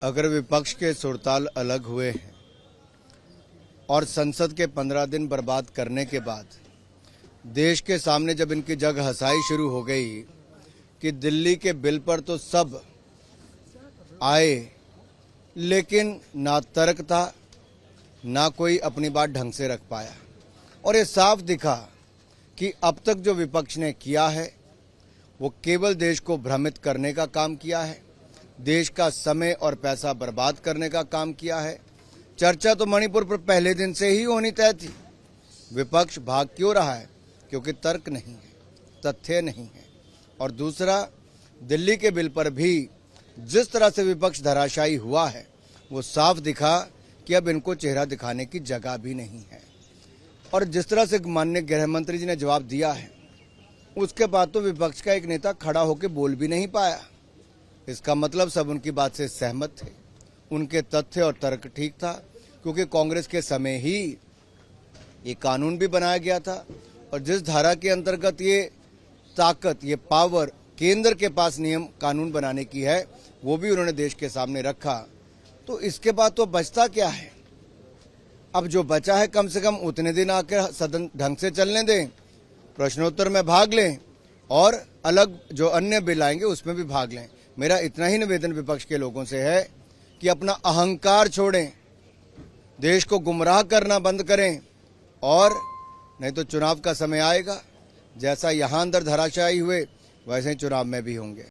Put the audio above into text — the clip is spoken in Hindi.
अगर विपक्ष के सुरताल अलग हुए हैं और संसद के 15 दिन बर्बाद करने के बाद देश के सामने जब इनकी जग हंसाई शुरू हो गई कि दिल्ली के बिल पर तो सब आए, लेकिन ना तर्क था, ना कोई अपनी बात ढंग से रख पाया। और ये साफ दिखा कि अब तक जो विपक्ष ने किया है वो केवल देश को भ्रमित करने का काम किया है, देश का समय और पैसा बर्बाद करने का काम किया है। चर्चा तो मणिपुर पर पहले दिन से ही होनी तय थी। विपक्ष भाग क्यों रहा है? क्योंकि तर्क नहीं है, तथ्य नहीं है। और दूसरा, दिल्ली के बिल पर भी जिस तरह से विपक्ष धराशायी हुआ है वो साफ दिखा कि अब इनको चेहरा दिखाने की जगह भी नहीं है। और जिस तरह से माननीय गृह मंत्री जी ने जवाब दिया है उसके बाद तो विपक्ष का एक नेता खड़ा होकर बोल भी नहीं पाया। इसका मतलब सब उनकी बात से सहमत थे, उनके तथ्य और तर्क ठीक था, क्योंकि कांग्रेस के समय ही ये कानून भी बनाया गया था और जिस धारा के अंतर्गत ये ताकत, ये पावर केंद्र के पास नियम कानून बनाने की है वो भी उन्होंने देश के सामने रखा। तो इसके बाद तो बचता क्या है? अब जो बचा है कम से कम उतने दिन आकर सदन ढंग से चलने दें, प्रश्नोत्तर में भाग लें और अलग जो अन्य बिल आएंगे उसमें भी भाग लें। मेरा इतना ही निवेदन विपक्ष के लोगों से है कि अपना अहंकार छोड़ें, देश को गुमराह करना बंद करें, और नहीं तो चुनाव का समय आएगा, जैसा यहाँ अंदर धराशायी हुए वैसे ही चुनाव में भी होंगे।